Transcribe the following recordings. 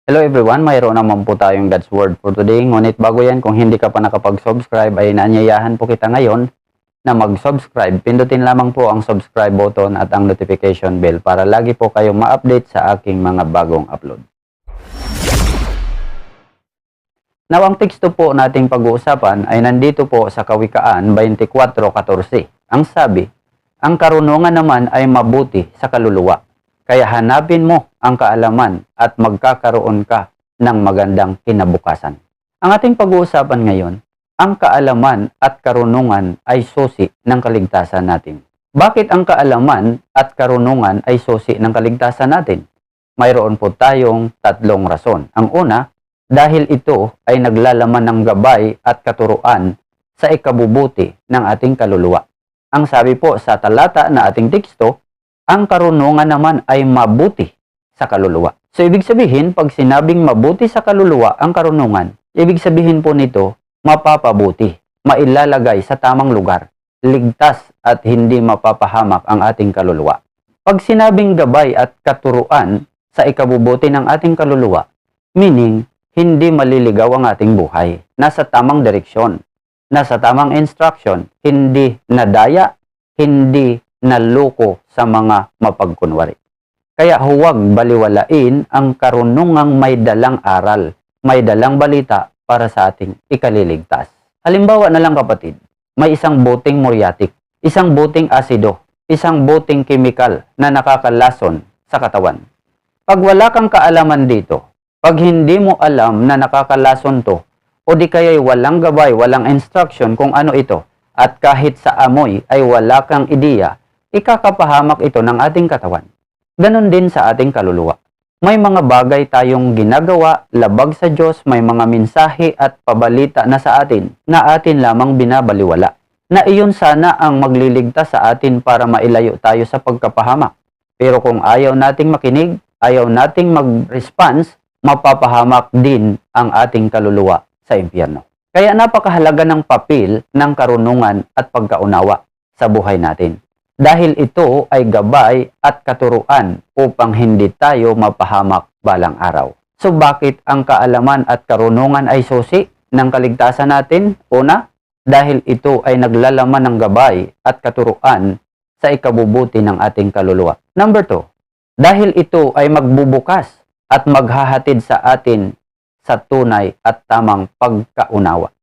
Hello everyone, mayroon naman po tayong God's Word for today. Ngunit bago yan, kung hindi ka pa nakapag-subscribe, ay naanyayahan po kita ngayon na mag-subscribe. Pindutin lamang po ang subscribe button at ang notification bell para lagi po kayong ma-update sa aking mga bagong upload. Now, ang teksto po nating pag-uusapan ay nandito po sa Kawikaan 24:14. Ang sabi, ang karunungan naman ay mabuti sa kaluluwa. Kaya hanapin mo ang kaalaman at magkakaroon ka ng magandang kinabukasan. Ang ating pag-uusapan ngayon, ang kaalaman at karunungan ay susi ng kaligtasan natin. Bakit ang kaalaman at karunungan ay susi ng kaligtasan natin? Mayroon po tayong tatlong rason. Ang una, dahil ito ay naglalaman ng gabay at katuruan sa ikabubuti ng ating kaluluwa. Ang sabi po sa talata na ating teksto, ang karunungan naman ay mabuti sa kaluluwa. So, ibig sabihin, pag sinabing mabuti sa kaluluwa ang karunungan, ibig sabihin po nito, mapapabuti, mailalagay sa tamang lugar, ligtas at hindi mapapahamak ang ating kaluluwa. Pag sinabing gabay at katuruan sa ikabubuti ng ating kaluluwa, meaning, hindi maliligaw ang ating buhay. Nasa tamang direksyon, nasa tamang instruction, hindi nadaya, hindi naloko sa mga mapagkunwari. Kaya huwag baliwalain ang karunungang may dalang aral, may dalang balita para sa ating ikaliligtas. Halimbawa na lang kapatid, may isang buting muriatic, isang buting asido, isang buting kimikal na nakakalason sa katawan. Pag wala kang kaalaman dito, pag hindi mo alam na nakakalason to, o di kaya'y walang gabay, walang instruction kung ano ito, at kahit sa amoy ay wala kang ideya, ikakapahamak ito ng ating katawan. Ganon din sa ating kaluluwa. May mga bagay tayong ginagawa, labag sa Diyos, may mga mensahe at pabalita na sa atin na atin lamang binabaliwala. Na iyon sana ang magliligtas sa atin para mailayo tayo sa pagkapahamak. Pero kung ayaw nating makinig, ayaw nating mag-response, mapapahamak din ang ating kaluluwa sa impyerno. Kaya napakahalaga ng papel ng karunungan at pagkaunawa sa buhay natin. Dahil ito ay gabay at katuruan upang hindi tayo mapahamak balang araw. So bakit ang kaalaman at karunungan ay susi ng kaligtasan natin? Una, dahil ito ay naglalaman ng gabay at katuruan sa ikabubuti ng ating kaluluwa. Number 2, dahil ito ay magbubukas at maghahatid sa atin sa tunay at tamang pagkaunawa.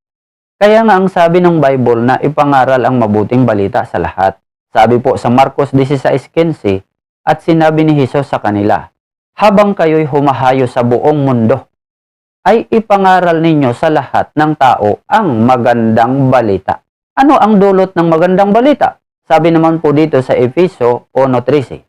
Kaya nga ang sabi ng Bible na ipangaral ang mabuting balita sa lahat. Sabi po sa Marcos 16:15, at sinabi ni Jesus sa kanila, habang kayo'y humahayo sa buong mundo, ay ipangaral ninyo sa lahat ng tao ang magandang balita. Ano ang dulot ng magandang balita? Sabi naman po dito sa Efeso 1:13,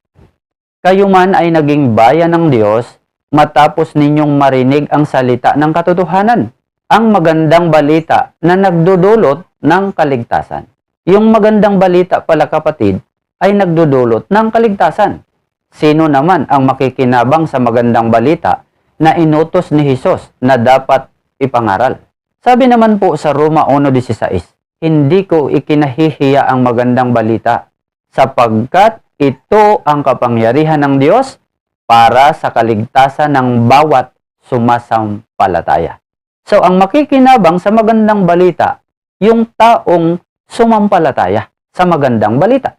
kayo man ay naging bayan ng Diyos matapos ninyong marinig ang salita ng katotohanan, ang magandang balita na nagdudulot ng kaligtasan. Yung magandang balita pala kapatid ay nagdudulot ng kaligtasan. Sino naman ang makikinabang sa magandang balita na inutos ni Jesus na dapat ipangaral? Sabi naman po sa Roma 1:16, hindi ko ikinahihiya ang magandang balita sapagkat ito ang kapangyarihan ng Diyos para sa kaligtasan ng bawat sumasampalataya. So, ang makikinabang sa magandang balita, yung taong sumampalataya sa magandang balita.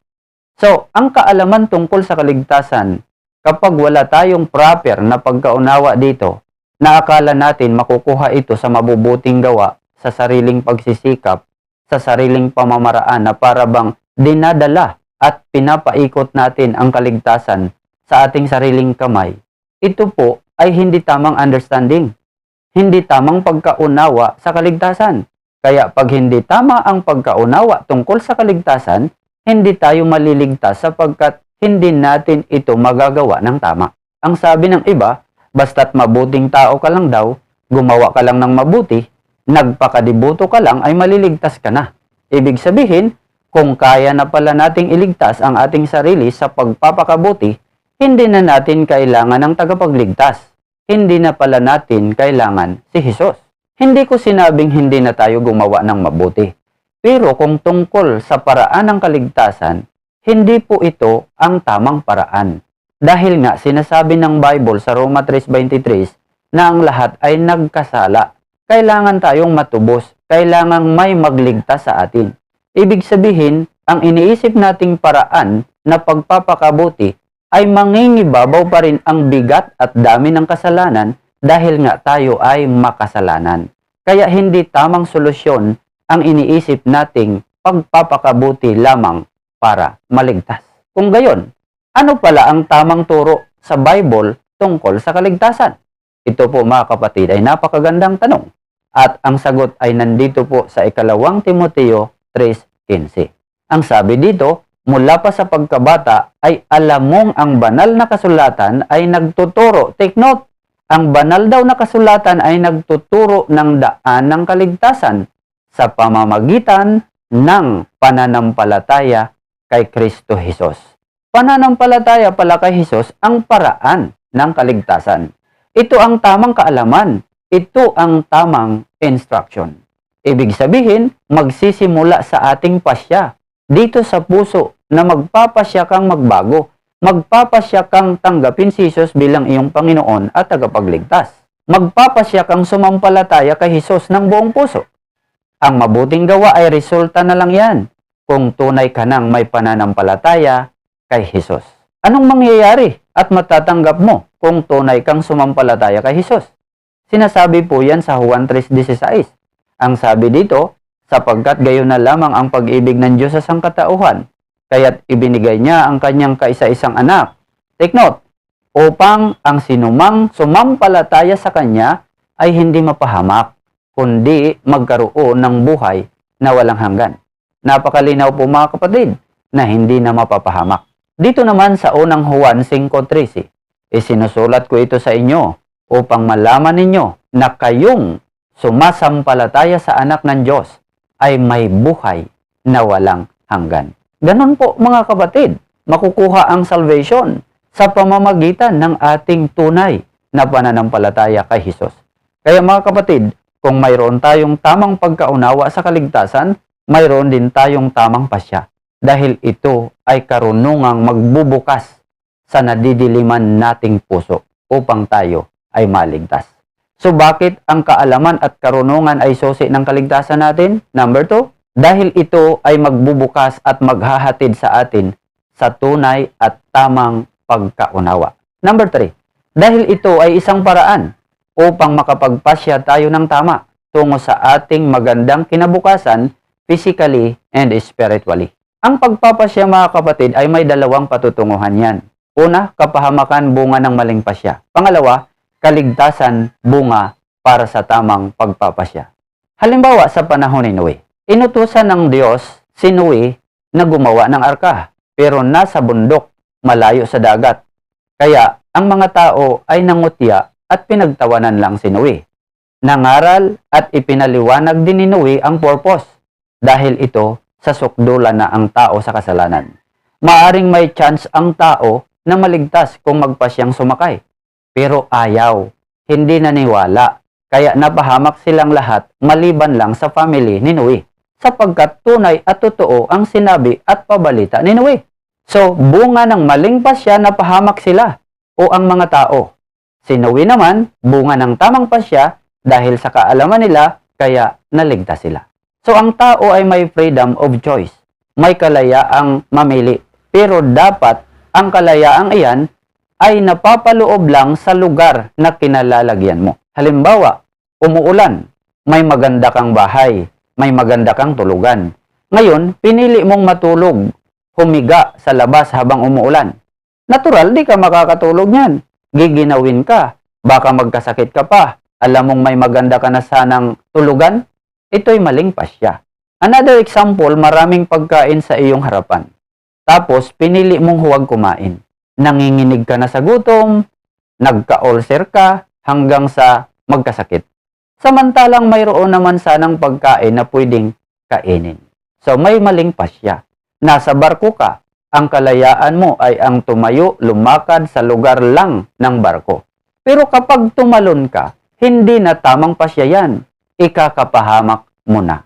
So, ang kaalaman tungkol sa kaligtasan, kapag wala tayong proper na pagkaunawa dito, na akala natin makukuha ito sa mabubuting gawa, sa sariling pagsisikap, sa sariling pamamaraan na para bang dinadala at pinapaikot natin ang kaligtasan sa ating sariling kamay, ito po ay hindi tamang understanding, hindi tamang pagkaunawa sa kaligtasan. Kaya pag hindi tama ang pagkaunawa tungkol sa kaligtasan, hindi tayo maliligtas sapagkat hindi natin ito magagawa ng tama. Ang sabi ng iba, basta't mabuting tao ka lang daw, gumawa ka lang ng mabuti, nagpakadibuto ka lang ay maliligtas ka na. Ibig sabihin, kung kaya na pala nating iligtas ang ating sarili sa pagpapakabuti, hindi na natin kailangan ng tagapagligtas. Hindi na pala natin kailangan si Jesus. Hindi ko sinabing hindi na tayo gumawa ng mabuti. Pero kung tungkol sa paraan ng kaligtasan, hindi po ito ang tamang paraan. Dahil nga sinasabi ng Bible sa Roma 3:23 na ang lahat ay nagkasala. Kailangan tayong matubos. Kailangang may magligtas sa atin. Ibig sabihin, ang iniisip nating paraan na pagpapakabuti ay mangingibabaw pa rin ang bigat at dami ng kasalanan dahil nga tayo ay makasalanan. Kaya hindi tamang solusyon ang iniisip nating pagpapakabuti lamang para maligtas. Kung gayon, ano pala ang tamang turo sa Bible tungkol sa kaligtasan? Ito po mga kapatid ay napakagandang tanong. At ang sagot ay nandito po sa 2 Timoteo 3:15. Ang sabi dito, mula pa sa pagkabata ay alam mong ang banal na kasulatan ay nagtuturo. Take note, ang banal daw na kasulatan ay nagtuturo ng daan ng kaligtasan sa pamamagitan ng pananampalataya kay Kristo Jesus. Pananampalataya pala kay Jesus ang paraan ng kaligtasan. Ito ang tamang kaalaman. Ito ang tamang instruction. Ibig sabihin, magsisimula sa ating pasya. Dito sa puso na magpapasya kang magbago. Magpapasya kang tanggapin si Jesus bilang iyong Panginoon at tagapagligtas. Magpapasya kang sumampalataya kay Jesus ng buong puso. Ang mabuting gawa ay resulta na lang yan kung tunay ka nang may pananampalataya kay Jesus. Anong mangyayari at matatanggap mo kung tunay kang sumampalataya kay Jesus? Sinasabi po yan sa Juan 3:16. Ang sabi dito, sapagkat gayon na lamang ang pag-ibig ng Diyos sa sangkatauhan, kaya't ibinigay niya ang kanyang kaisa-isang anak. Take note, upang ang sinumang sumampalataya sa kanya ay hindi mapahamak, kundi magkaroon ng buhay na walang hanggan. Napakalinaw po mga kapatid na hindi na mapapahamak. Dito naman sa unang Juan 5:13, isinusulat ko ito sa inyo upang malaman ninyo na kayong sumasampalataya sa anak ng Diyos ay may buhay na walang hanggan. Ganon po mga kapatid, makukuha ang salvation sa pamamagitan ng ating tunay na pananampalataya kay Jesus. Kaya mga kapatid, kung mayroon tayong tamang pagkaunawa sa kaligtasan, mayroon din tayong tamang pasya. Dahil ito ay karunungang magbubukas sa nadidiliman nating puso upang tayo ay maligtas. So bakit ang kaalaman at karunungan ay susi ng kaligtasan natin? Number 2, dahil ito ay magbubukas at maghahatid sa atin sa tunay at tamang pagkaunawa. Number 3, dahil ito ay isang paraan upang makapagpasya tayo ng tama tungo sa ating magandang kinabukasan physically and spiritually. Ang pagpapasya mga kapatid ay may dalawang patutunguhan yan. Una, kapahamakan bunga ng maling pasya. Pangalawa, kaligtasan bunga para sa tamang pagpapasya. Halimbawa sa panahon ni Noe, inutusan ng Diyos si Noe na gumawa ng arka pero nasa bundok malayo sa dagat. Kaya ang mga tao ay nangutya at pinagtawanan lang si Noe. Nangaral at ipinaliwanag din ni Noe ang purpose dahil ito sa sukdulan na ang tao sa kasalanan. Maaring may chance ang tao na maligtas kung magpasyang sumakay. Pero ayaw, hindi naniwala. Kaya napahamak silang lahat maliban lang sa family ni Noe. Sapagkat tunay at totoo ang sinabi at pabalita ni Noe. So, bunga ng maling pasya napahamak sila o ang mga tao. Si Noe naman, bunga ng tamang pasya dahil sa kaalaman nila kaya naligtas sila. So, ang tao ay may freedom of choice. May kalayaang mamili. Pero dapat ang kalayaang iyan ay napapaloob lang sa lugar na kinalalagyan mo. Halimbawa, umuulan, may maganda kang bahay, may maganda kang tulugan. Ngayon, pinili mong matulog, humiga sa labas habang umuulan. Natural, di ka makakatulog niyan. Giginawin ka, baka magkasakit ka pa. Alam mong may maganda ka na sanang tulugan? Ito'y maling pasya. Another example, maraming pagkain sa iyong harapan. Tapos, pinili mong huwag kumain. Nanginginig ka na sa gutom, nagka-ulcer ka, hanggang sa magkasakit. Samantalang mayroon naman sanang pagkain na pwedeng kainin. So, may maling pasya. Nasa barko ka, ang kalayaan mo ay ang tumayo, lumakad sa lugar lang ng barko. Pero kapag tumalon ka, hindi na tamang pasya yan. Ikakapahamak mo na.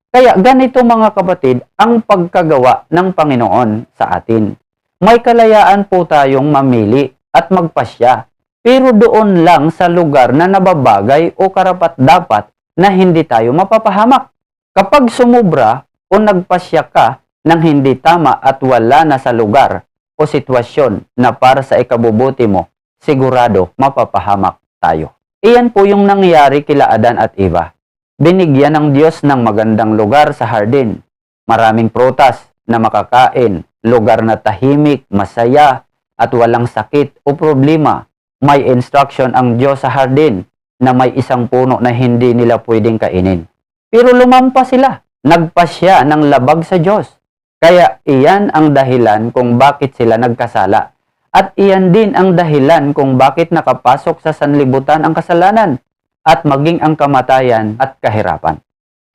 Kaya ganito mga kapatid ang pagkagawa ng Panginoon sa atin. May kalayaan po tayong mamili at magpasya pero doon lang sa lugar na nababagay o karapat-dapat na hindi tayo mapapahamak. Kapag sumubra o nagpasya ka ng hindi tama at wala na sa lugar o sitwasyon na para sa ikabubuti mo, sigurado mapapahamak tayo. Iyan po yung nangyari kila Adan at Eva. Binigyan ng Diyos ng magandang lugar sa hardin. Maraming prutas na makakain, lugar na tahimik, masaya, at walang sakit o problema. May instruction ang Diyos sa hardin na may isang puno na hindi nila pwedeng kainin. Pero lumampas sila. Nagpasya ng labag sa Diyos. Kaya iyan ang dahilan kung bakit sila nagkasala. At iyan din ang dahilan kung bakit nakapasok sa sanlibutan ang kasalanan at maging ang kamatayan at kahirapan.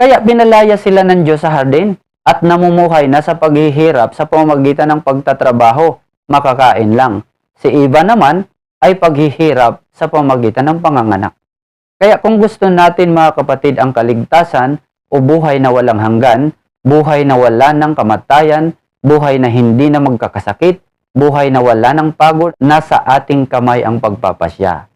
Kaya pinalaya sila ng Diyos sa hardin at namumuhay na sa paghihirap sa pamamagitan ng pagtatrabaho, makakain lang. Si Eva naman ay paghihirap sa pamamagitan ng panganganak. Kaya kung gusto natin mga kapatid ang kaligtasan o buhay na walang hanggan, buhay na wala ng kamatayan, buhay na hindi na magkakasakit, buhay na wala ng pagod, nasa ating kamay ang pagpapasya.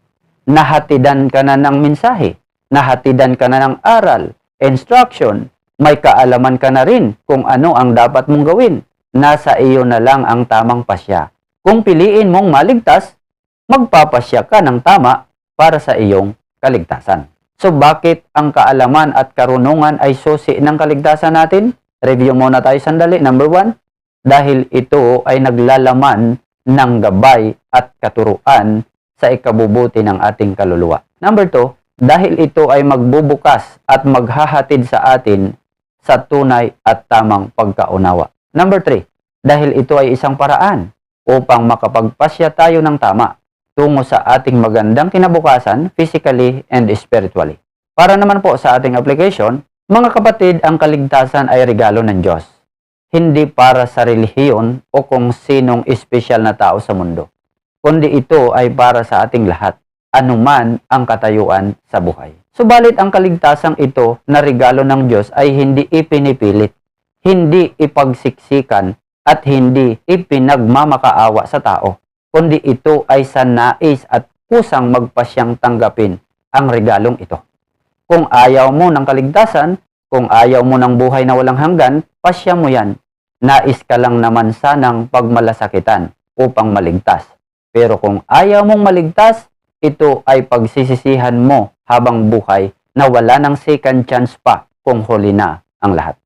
Nahatidan ka na ng mensahe, nahatidan ka na ng aral, instruction, may kaalaman ka na rin kung ano ang dapat mong gawin. Nasa iyo na lang ang tamang pasya. Kung piliin mong maligtas, magpapasya ka ng tama para sa iyong kaligtasan. So bakit ang kaalaman at karunungan ay susi ng kaligtasan natin? Review muna tayo sandali. Number 1, dahil ito ay naglalaman ng gabay at katuruan sa ikabubuti ng ating kaluluwa. Number 2, dahil ito ay magbubukas at maghahatid sa atin sa tunay at tamang pagkaunawa. Number 3, dahil ito ay isang paraan upang makapagpasya tayo ng tama tungo sa ating magandang kinabukasan, physically and spiritually. Para naman po sa ating application, mga kapatid, ang kaligtasan ay regalo ng Diyos. Hindi para sa relihiyon o kung sinong espesyal na tao sa mundo, kundi ito ay para sa ating lahat, anuman ang katayuan sa buhay. Subalit ang kaligtasang ito na regalo ng Diyos ay hindi ipinipilit, hindi ipagsiksikan at hindi ipinagmamakaawa sa tao, kundi ito ay sa nais at kusang magpasyang tanggapin ang regalong ito. Kung ayaw mo ng kaligtasan, kung ayaw mo ng buhay na walang hanggan, pasya mo yan. Nais ka lang naman sanang pagmalasakitan upang maligtas. Pero kung ayaw mong maligtas, ito ay pagsisisihan mo habang buhay na wala ng second chance pa kung huli na ang lahat.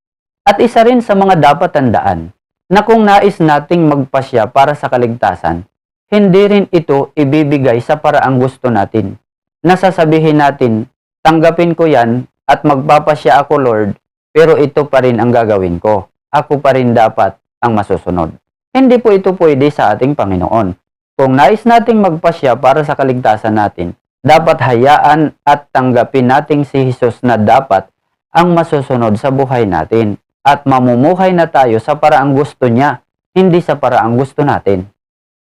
At isa rin sa mga dapat tandaan na kung nais nating magpasya para sa kaligtasan, hindi rin ito ibibigay sa paraang gusto natin. Nasasabihin natin, tanggapin ko yan at magpapasya ako Lord, pero ito pa rin ang gagawin ko. Ako pa rin dapat ang masusunod. Hindi po ito pwede sa ating Panginoon. Kung nais nating magpasya para sa kaligtasan natin, dapat hayaan at tanggapin nating si Jesus na dapat ang masusunod sa buhay natin at mamumuhay na tayo sa paraang gusto niya, hindi sa paraang gusto natin.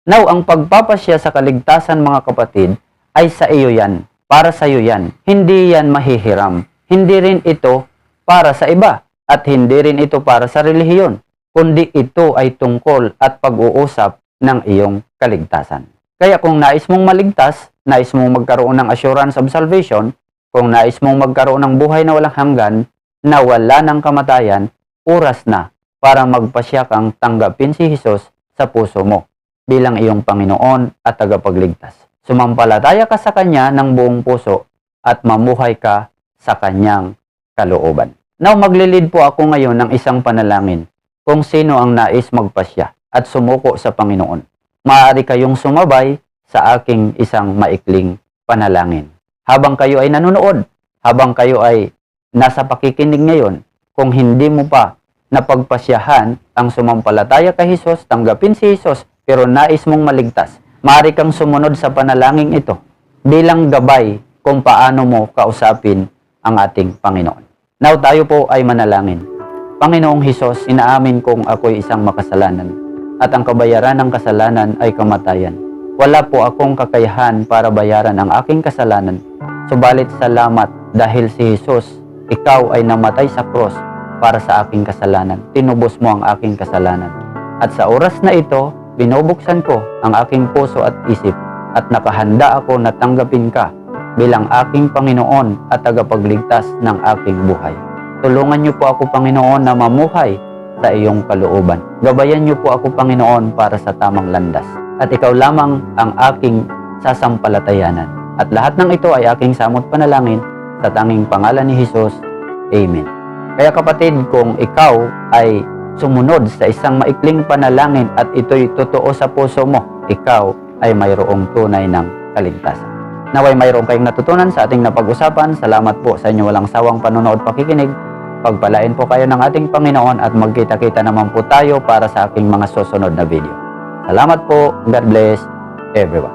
Now, ang pagpapasya sa kaligtasan mga kapatid ay sa iyo yan, para sa iyo yan. Hindi yan mahihiram. Hindi rin ito para sa iba at hindi rin ito para sa relihiyon, kundi ito ay tungkol at pag-uusap ng iyong kaligtasan. Kaya kung nais mong maligtas, nais mong magkaroon ng assurance of salvation, kung nais mong magkaroon ng buhay na walang hanggan, na wala ng kamatayan, oras na para magpasya kang tanggapin si Jesus sa puso mo bilang iyong Panginoon at tagapagligtas. Sumampalataya ka sa Kanya ng buong puso at mamuhay ka sa Kanyang kalooban. Now, maglilid po ako ngayon ng isang panalangin kung sino ang nais magpasya at sumuko sa Panginoon. Maaari kayong sumabay sa aking isang maikling panalangin. Habang kayo ay nanonood, habang kayo ay nasa pakikinig ngayon, kung hindi mo pa napagpasyahan ang sumampalataya kay Jesus, tanggapin si Jesus, pero nais mong maligtas, maaari kang sumunod sa panalangin ito bilang gabay kung paano mo kausapin ang ating Panginoon. Now, tayo po ay manalangin. Panginoong Hesus, inaamin kong ako'y isang makasalanan at ang kabayaran ng kasalanan ay kamatayan. Wala po akong kakayahan para bayaran ang aking kasalanan. Subalit salamat dahil si Jesus, ikaw ay namatay sa cross para sa aking kasalanan. Tinubos mo ang aking kasalanan. At sa oras na ito, binubuksan ko ang aking puso at isip at nakahanda ako na tanggapin ka bilang aking Panginoon at tagapagligtas ng aking buhay. Tulungan niyo po ako, Panginoon, na mamuhay sa iyong kalooban. Gabayan niyo po ako, Panginoon, para sa tamang landas. At ikaw lamang ang aking sasampalatayanan. At lahat ng ito ay aking samot panalangin sa tanging pangalan ni Jesus. Amen. Kaya kapatid, kung ikaw ay sumunod sa isang maikling panalangin at ito'y totoo sa puso mo, ikaw ay mayroong tunay ng kaligtasan. Naway mayroong kayong natutunan sa ating napag-usapan. Salamat po sa inyong walang sawang panonood, pakikinig. Pagpalain po kayo ng ating Panginoon at magkita-kita naman po tayo para sa aking mga susunod na video. Salamat po. God bless everyone.